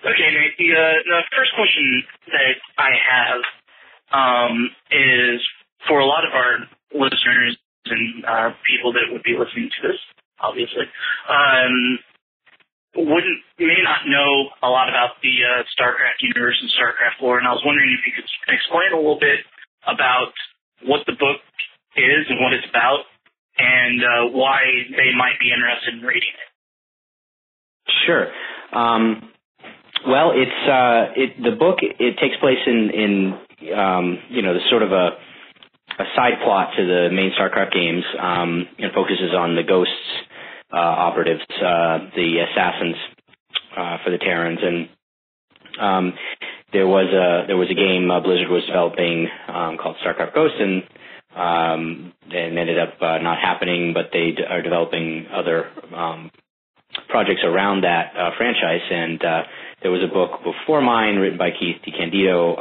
Okay, Nate, the first question that I have is for a lot of our listeners and people that would be listening to this, obviously, may not know a lot about the StarCraft universe and StarCraft lore, and I was wondering if you could explain a little bit about what the book is and what it's about, and why they might be interested in reading it. Sure. Well, the book. It takes place in the sort of a side plot to the main StarCraft games. It focuses on the ghosts, operatives, the assassins for the Terrans, and there was a game Blizzard was developing called StarCraft Ghosts, and it ended up not happening. But they are developing other projects around that franchise, and there was a book before mine written by Keith DeCandido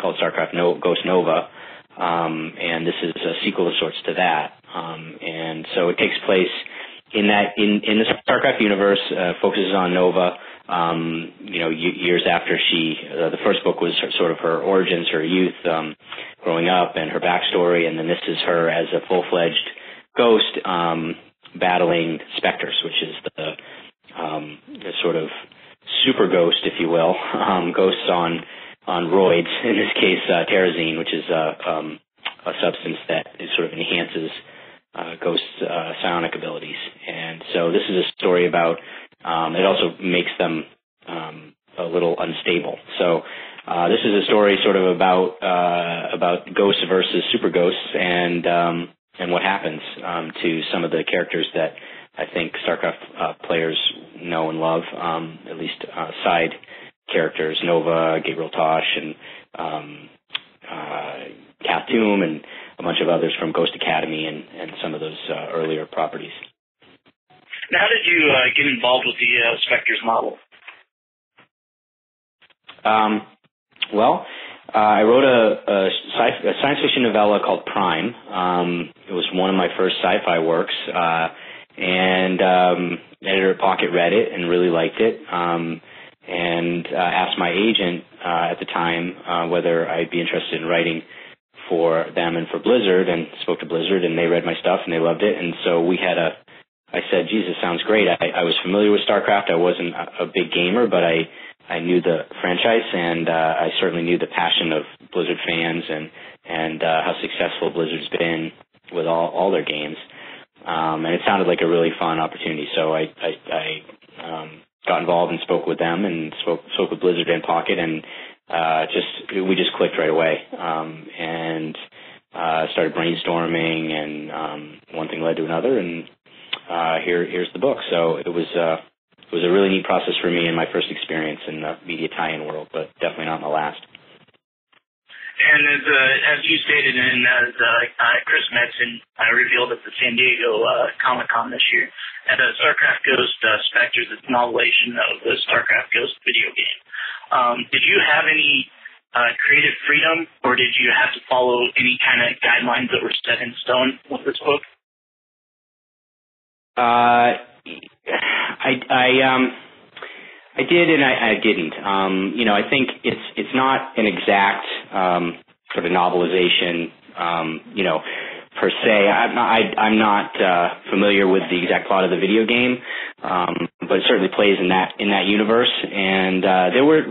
called StarCraft Ghost Nova, and this is a sequel of sorts to that. And so it takes place in the StarCraft universe, focuses on Nova. Years after the first book was sort of her origins, her youth, growing up, and her backstory, and then this is her as a full-fledged ghost battling Spectres, which is the sort of super ghost, if you will, ghosts on roids. In this case, terrazine, which is a substance that sort of enhances ghosts' psionic abilities. And so this is a story about. It also makes them a little unstable. So this is a story sort of about ghosts versus super ghosts, and what happens to some of the characters that I think StarCraft players know and love, at least side characters, Nova, Gabriel Tosh, and Kath Toom, and a bunch of others from Ghost Academy and some of those earlier properties. Now, how did you get involved with the Spectres novel? I wrote a science fiction novella called Prime. It was one of my first sci-fi works, and editor at Pocket read it and really liked it, and asked my agent at the time whether I'd be interested in writing for them and for Blizzard, and spoke to Blizzard, and they read my stuff and they loved it, and so I said, geez, this sounds great. I was familiar with StarCraft. I wasn't a big gamer, but I knew the franchise, and I certainly knew the passion of Blizzard fans and how successful Blizzard's been with all their games. And it sounded like a really fun opportunity. So I got involved and spoke with them and spoke with Blizzard and Pocket, and we just clicked right away. And started brainstorming, and one thing led to another, and here's the book. So it was a really neat process for me and my first experience in the media tie-in world, but definitely not the last. And as you stated, and as Chris Metzen revealed at the San Diego Comic-Con this year, at StarCraft Ghost Spectres, it's a novelization of the StarCraft Ghost video game. Did you have any creative freedom, or did you have to follow any kind of guidelines that were set in stone with this book? I did and I didn't. I think it's not an exact sort of novelization, per se. I'm not familiar with the exact plot of the video game, but it certainly plays in that universe. And there were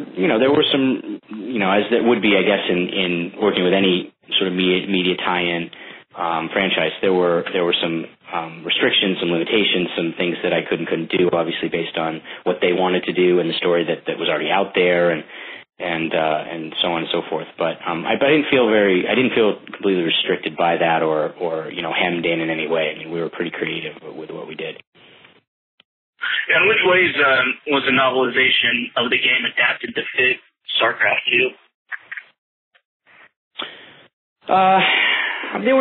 some, as that would be, I guess, in working with any sort of media tie-in franchise, there were some restrictions, some limitations, some things that I couldn't do, obviously based on what they wanted to do and the story that was already out there, and so on and so forth. But I didn't feel completely restricted by that or hemmed in any way. I mean, we were pretty creative with what we did. In which ways was the novelization of the game adapted to fit StarCraft II? There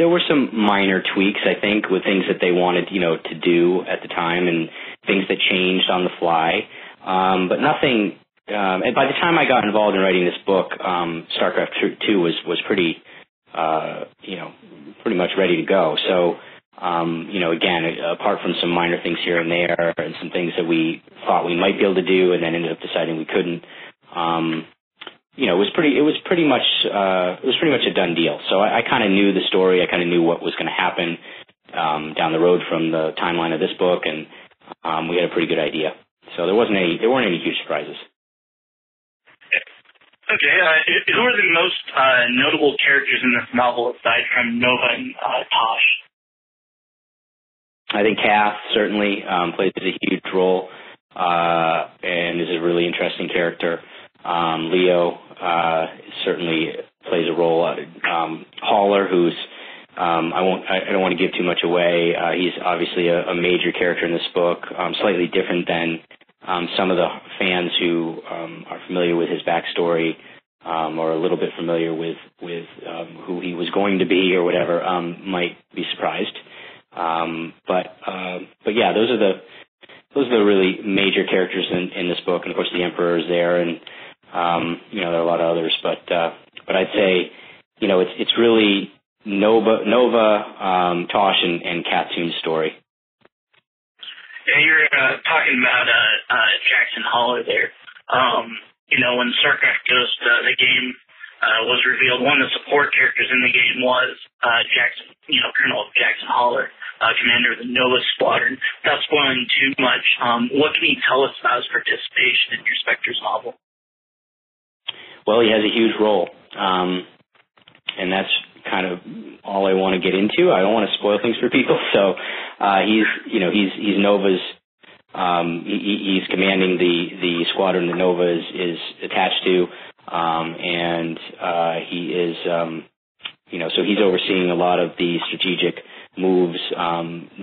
were some minor tweaks, I think, with things that they wanted, to do at the time, and things that changed on the fly. But nothing. And by the time I got involved in writing this book, StarCraft II was pretty, pretty much ready to go. So Again, apart from some minor things here and there and some things that we thought we might be able to do and then ended up deciding we couldn't, it was pretty much a done deal. So I kind of knew the story. I kind of knew what was going to happen down the road from the timeline of this book, and we had a pretty good idea. So there weren't any huge surprises. Okay. Who are the most notable characters in this novel aside from Nova and Tosh? I think Kath certainly plays a huge role and is a really interesting character. Leo certainly plays a role. Haller, who's I don't want to give too much away. He's obviously a major character in this book, slightly different than some of the fans who are familiar with his backstory or a little bit familiar with who he was going to be or whatever might be surprised. But yeah, those are the really major characters in this book, and of course the Emperor is there, and there are a lot of others. But I'd say it's really Nova, Tosh, and Katoon's story. Yeah, you're talking about Jackson Haller there. When StarCraft Ghost, the game was revealed, one of the support characters in the game was Colonel Jackson Haller, commander of the Nova Squadron. Without spoiling too much, what can you tell us about his participation in your Spectres novel? Well, he has a huge role, and that's kind of all I want to get into. I don't want to spoil things for people, so he's Nova's. He's commanding the squadron that Nova is attached to, and he is, so he's overseeing a lot of the strategic moves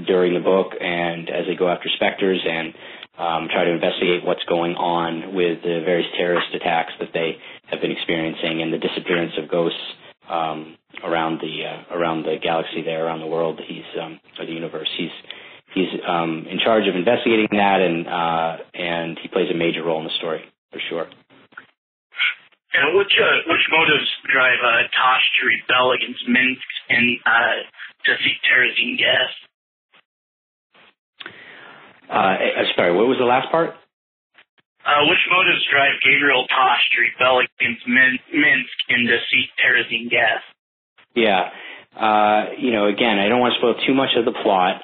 during the book, and as they go after Spectres and try to investigate what's going on with the various terrorist attacks that they have been experiencing and the disappearance of ghosts around the galaxy there, around the world. Or the universe. He's in charge of investigating that, and he plays a major role in the story for sure. And which motives drive Tosh to rebel against Minsk and to seek Terrazine gas? Sorry, what was the last part? Which motives drive Gabriel Tosh to rebel against Minsk and to seek Terrazine gas? Yeah. Again, I don't want to spoil too much of the plot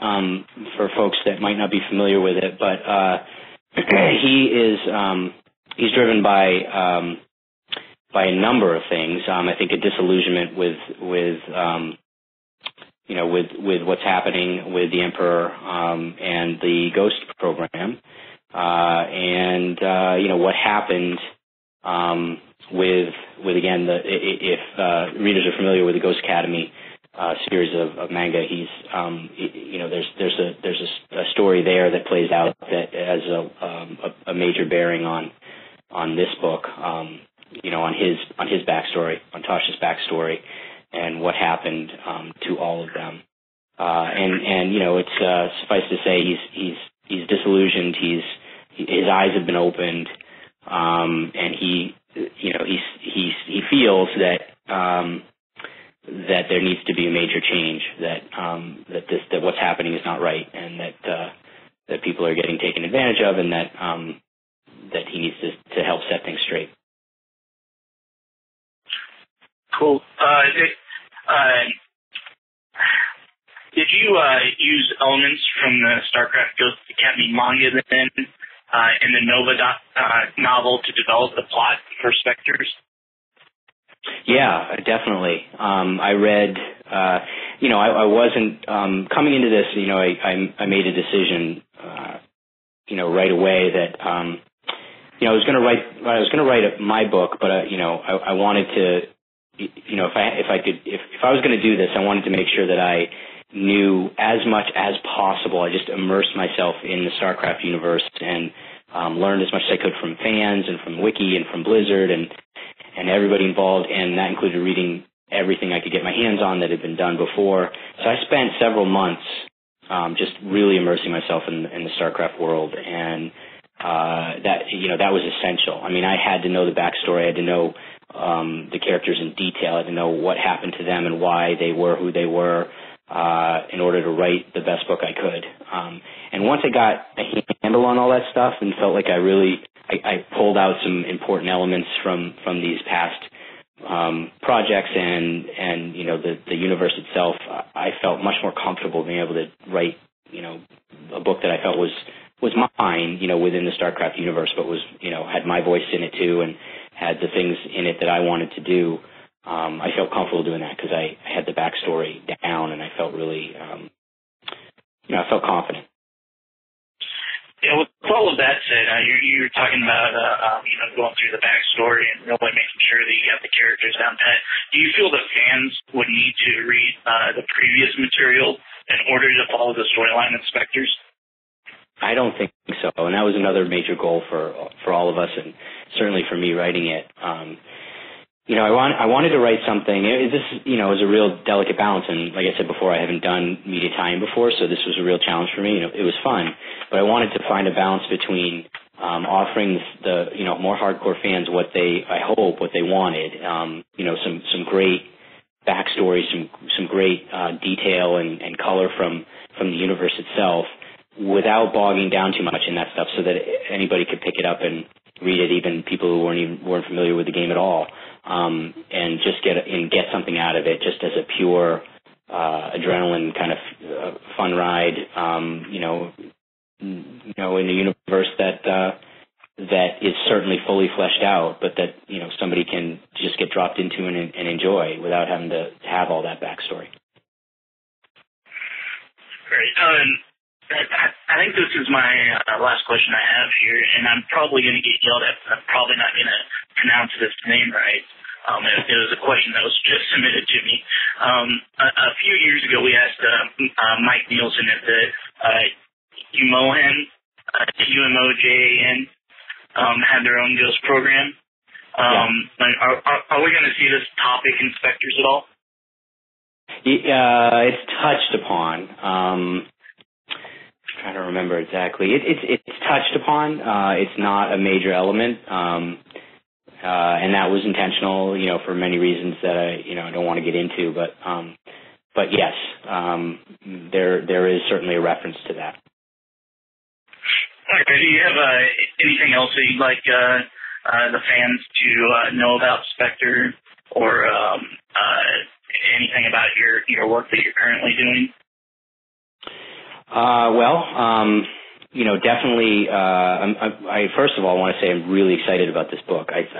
for folks that might not be familiar with it, but he's driven by a number of things. I think a disillusionment with what's happening with the Emperor and the Ghost program, and what happened with again if readers are familiar with the Ghost Academy series of manga, there's a story there that plays out that has a major bearing on this book, on his backstory, on Tosh's backstory, and what happened to all of them. It's suffice to say he's disillusioned. His eyes have been opened, and he feels that there needs to be a major change, that what's happening is not right, and that people are getting taken advantage of, and that he needs to help set things straight. Cool. Did you use elements from the StarCraft Ghost Academy manga then in the Nova novel to develop the plot for Spectres? Yeah, definitely. I read, I wasn't, coming into this, I made a decision, right away that, I was going to write my book, but, I wanted to, if I was going to do this, I wanted to make sure that I knew as much as possible. I just immersed myself in the StarCraft universe and learned as much as I could from fans and from Wiki and from Blizzard and everybody involved, and that included reading everything I could get my hands on that had been done before. So I spent several months just really immersing myself in the StarCraft world, and that was essential. I mean, I had to know the backstory. I had to know the characters in detail. I had to know what happened to them and why they were who they were. in order to write the best book I could. And once I got a handle on all that stuff and felt like I pulled out some important elements from these past projects and the universe itself, I felt much more comfortable being able to write a book that I felt was mine, within the StarCraft universe, but was had my voice in it too, and had the things in it that I wanted to do. I felt comfortable doing that because I had the backstory down, and I felt really, I felt confident. Yeah, with all of that said, you're talking about going through the backstory and really making sure that you have the characters down pat. Do you feel that fans would need to read the previous material in order to follow the storyline of Spectres? I don't think so, and that was another major goal for all of us, and certainly for me writing it. I wanted to write something. This is a real delicate balance, and like I said before, I haven't done media tie-in before, so this was a real challenge for me. It was fun, but I wanted to find a balance between offering the more hardcore fans what they wanted. Some great backstory, some great detail and color from the universe itself, without bogging down too much in that stuff, so that anybody could pick it up and read it, even people who weren't familiar with the game at all, and just get something out of it, just as a pure adrenaline kind of fun ride, in a universe that is certainly fully fleshed out, but that somebody can just get dropped into and enjoy without having to have all that backstory. Great. I think this is my last question I have here, and I'm probably going to get yelled at. I'm probably not going to pronounce this name right. It was a question that was just submitted to me. A few years ago, we asked Mike Nielsen at the UMOJAN, UMOJAN, had their own Ghost program. Are we going to see this topic in Spectres at all? It's touched upon. I'm trying to remember exactly. It's touched upon. It's not a major element, and that was intentional, for many reasons that I don't want to get into. But yes, there is certainly a reference to that. Okay. Do you have anything else that you'd like the fans to know about Spectre, or anything about your work that you're currently doing? Definitely. I first of all want to say I'm really excited about this book. It's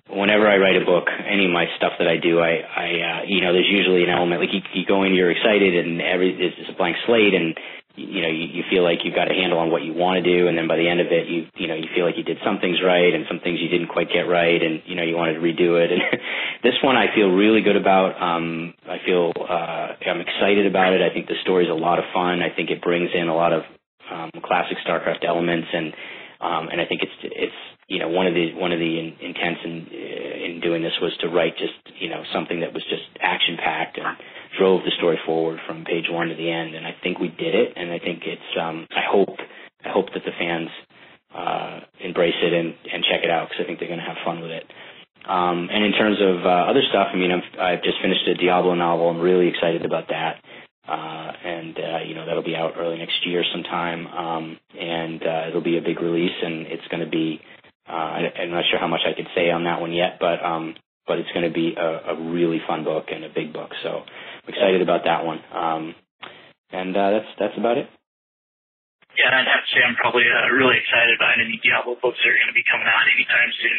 whenever I write a book, any of my stuff that I do, there's usually an element like you go in, you're excited, and it's a blank slate, and you feel like you've got a handle on what you want to do, and then by the end of it, you feel like you did some things right and some things you didn't quite get right, and you wanted to redo it. And this one I feel really good about. I feel I'm excited about it. I think the story's a lot of fun. I think it brings in a lot of classic StarCraft elements, and I think it's one of the intents in doing this was to write just something that was just action packed and drove the story forward from page one to the end, and I think we did it, and I think it's I hope that the fans embrace it and check it out, because I think they're going to have fun with it. And in terms of other stuff, I've just finished a Diablo novel. I'm really excited about that, and that'll be out early next year sometime, and it'll be a big release, and it's going to be I'm not sure how much I could say on that one yet, but it's going to be a really fun book and a big book, so I'm excited about that one. And that's about it. Yeah, I'd have to say I'm probably really excited about any Diablo books that are going to be coming out anytime soon.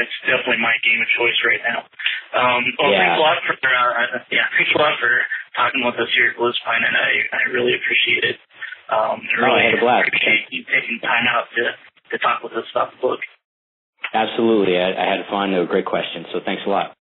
It's definitely my game of choice right now. Thanks a lot for talking with us here at Blizzplanet. I really appreciate it. I had a blast. Appreciate you taking time out to talk with us about the book. Absolutely. I had fun. They were great questions, so thanks a lot.